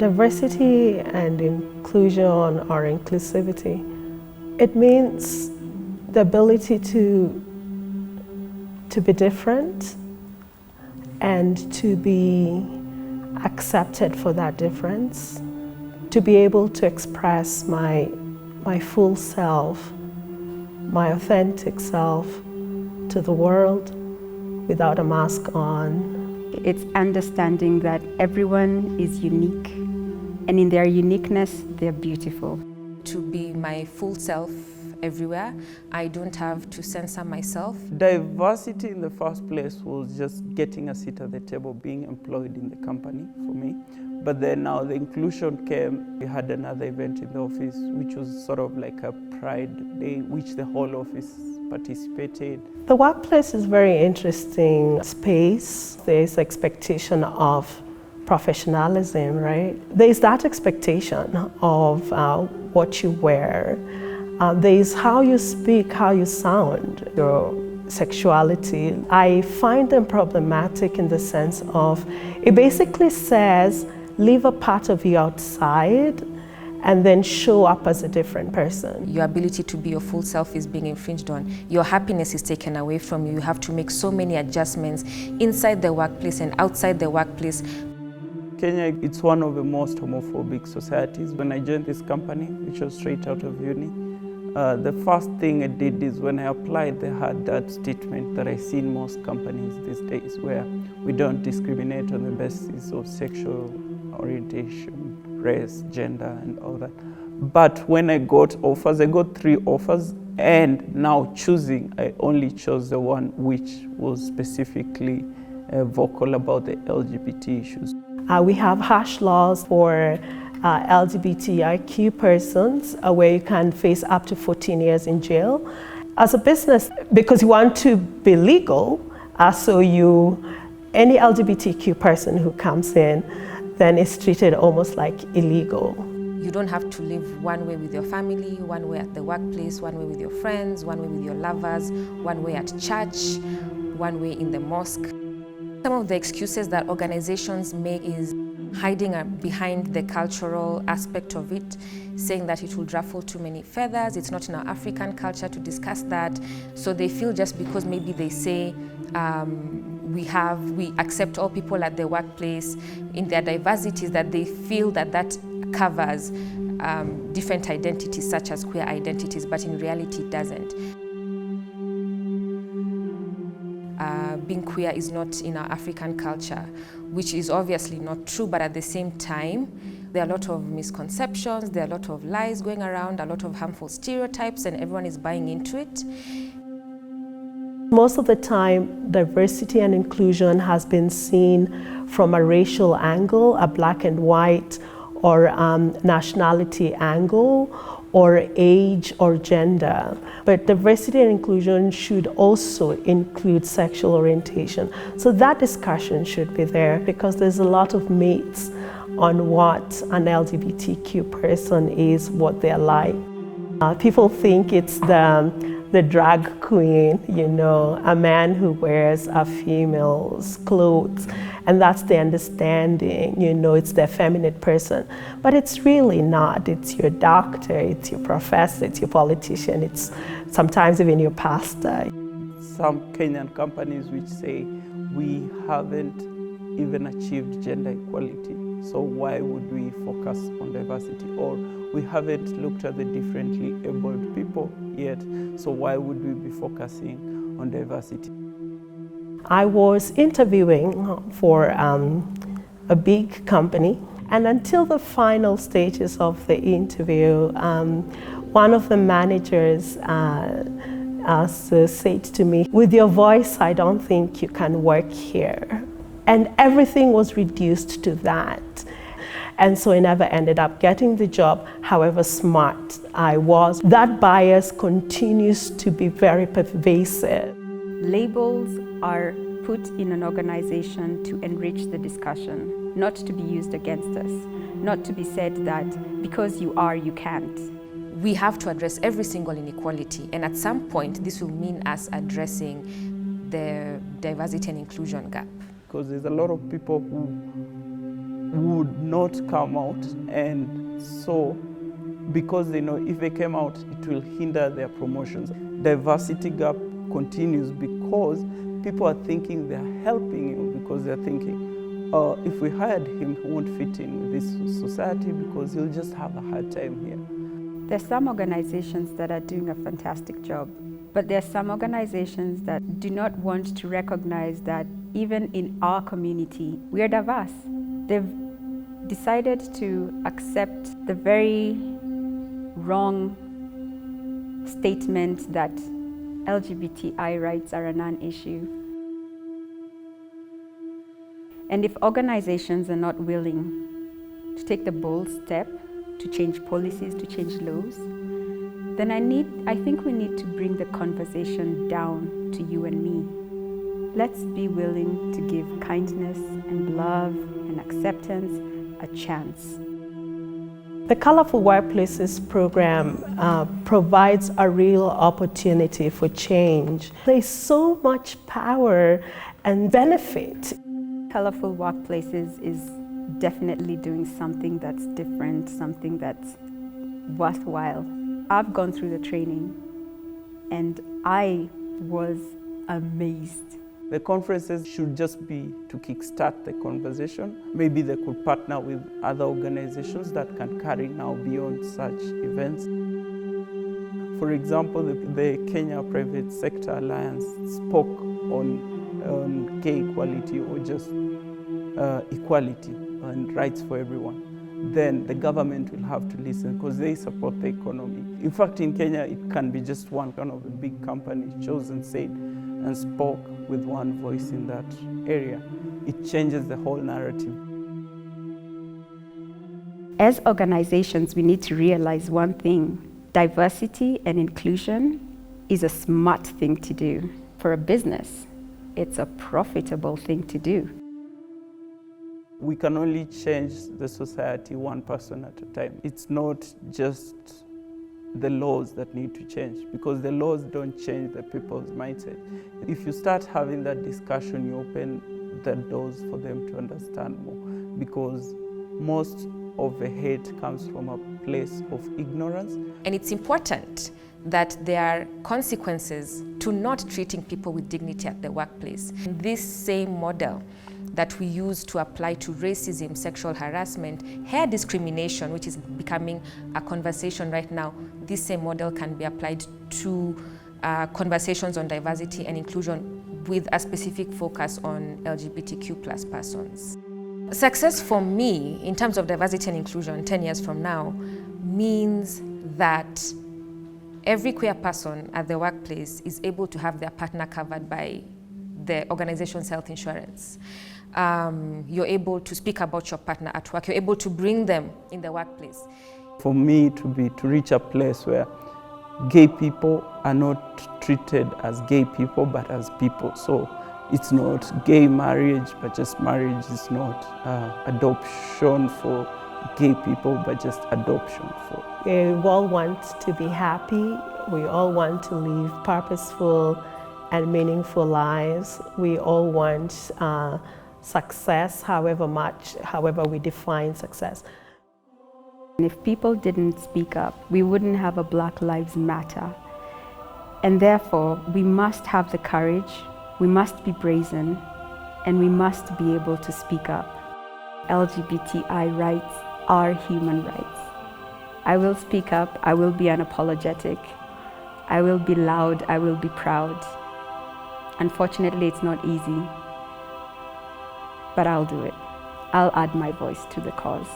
Diversity and inclusion or inclusivity, it means the ability to be different and to be accepted for that difference, to be able to express my full self, my authentic self to the world without a mask on. It's understanding that everyone is unique, and in their uniqueness, they're beautiful. To be my full self everywhere. I don't have to censor myself. Diversity in the first place was just getting a seat at the table, being employed in the company for me. But then now the inclusion came. We had another event in the office, which was sort of like a pride day, which the whole office participated. The workplace is a very interesting space. There's expectation of professionalism, right? There's that expectation of what you wear. There's how you speak, how you sound, your sexuality. I find them problematic in the sense of, it basically says, leave a part of you outside and then show up as a different person. Your ability to be your full self is being infringed on. Your happiness is taken away from you. You have to make so many adjustments inside the workplace and outside the workplace. Kenya, it's one of the most homophobic societies. When I joined this company, which was straight out of uni, the first thing I did is when I applied, they had that statement that I see in most companies these days, where we don't discriminate on the basis of sexual orientation, race, gender, and all that. But when I got offers, I got 3 offers, and now choosing, I only chose the one which was specifically vocal about the LGBT issues. We have harsh laws for LGBTIQ persons where you can face up to 14 years in jail. As a business, because you want to be legal, any LGBTQ person who comes in, then is treated almost like illegal. You don't have to live one way with your family, one way at the workplace, one way with your friends, one way with your lovers, one way at church, one way in the mosque. Some of the excuses that organizations make is hiding behind the cultural aspect of it, saying that it will ruffle too many feathers. It's not in our African culture to discuss that. So they feel just because maybe they say we accept all people at the workplace in their diversities, that they feel that covers different identities such as queer identities, but in reality it doesn't. Being queer is not in our African culture, which is obviously not true, but at the same time, there are a lot of misconceptions, there are a lot of lies going around, a lot of harmful stereotypes, and everyone is buying into it. Most of the time, diversity and inclusion has been seen from a racial angle, a black and white or nationality angle, or age or gender. But diversity and inclusion should also include sexual orientation. So that discussion should be there, because there's a lot of myths on what an LGBTQ person is, what they're like. People think it's the drag queen, a man who wears a female's clothes, and that's the understanding, it's the effeminate person. But it's really not. It's your doctor, it's your professor, it's your politician, it's sometimes even your pastor. Some Kenyan companies which say we haven't even achieved gender equality, so why would we focus on diversity? Or we haven't looked at the differently abled people yet, so why would we be focusing on diversity? I was interviewing for a big company, and until the final stages of the interview, one of the managers said to me, "With your voice, I don't think you can work here." And everything was reduced to that. And so I never ended up getting the job, however smart I was. That bias continues to be very pervasive. Labels are put in an organization to enrich the discussion, not to be used against us, not to be said that because you are, you can't. We have to address every single inequality, and at some point this will mean us addressing the diversity and inclusion gap. Because there's a lot of people who would not come out, and so because they know if they came out, it will hinder their promotions. Diversity gap continues because people are thinking they're helping him, because they're thinking, if we hired him, he won't fit in with this society because he'll just have a hard time here. There's some organizations that are doing a fantastic job, but there are some organizations that do not want to recognize that even in our community, we are diverse. They've decided to accept the very wrong statement that LGBTI rights are a non-issue. And if organizations are not willing to take the bold step to change policies, to change laws, then I think we need to bring the conversation down to you and me. Let's be willing to give kindness and love and acceptance a chance. The Colourful Workplaces program provides a real opportunity for change. There's so much power and benefit. Colourful Workplaces is definitely doing something that's different, something that's worthwhile. I've gone through the training and I was amazed. The conferences should just be to kickstart the conversation. Maybe they could partner with other organizations that can carry now beyond such events. For example, the Kenya Private Sector Alliance spoke on gay equality or just equality and rights for everyone. Then the government will have to listen because they support the economy. In fact, in Kenya, it can be just one kind of a big company chose and said and spoke with one voice in that area. It changes the whole narrative. As organizations, we need to realize one thing. Diversity and inclusion is a smart thing to do. For a business, it's a profitable thing to do. We can only change the society one person at a time. It's not just the laws that need to change, because the laws don't change the people's mindset. If you start having that discussion, you open the doors for them to understand more, because most of the hate comes from a place of ignorance. And it's important that there are consequences to not treating people with dignity at the workplace. This same model that we use to apply to racism, sexual harassment, hair discrimination, which is becoming a conversation right now, this same model can be applied to conversations on diversity and inclusion with a specific focus on LGBTQ+ persons. Success for me, in terms of diversity and inclusion 10 years from now, means that every queer person at the workplace is able to have their partner covered by the organization's health insurance. You're able to speak about your partner at work. You're able to bring them in the workplace. For me to reach a place where gay people are not treated as gay people, but as people. So it's not gay marriage, but just marriage. Is not adoption for gay people, but just adoption for. We all want to be happy. We all want to live purposeful and meaningful lives. We all want success, however we define success. If people didn't speak up, we wouldn't have a Black Lives Matter. And therefore, we must have the courage, we must be brazen, and we must be able to speak up. LGBTI rights are human rights. I will speak up, I will be unapologetic, I will be loud, I will be proud. Unfortunately, it's not easy, but I'll do it. I'll add my voice to the cause.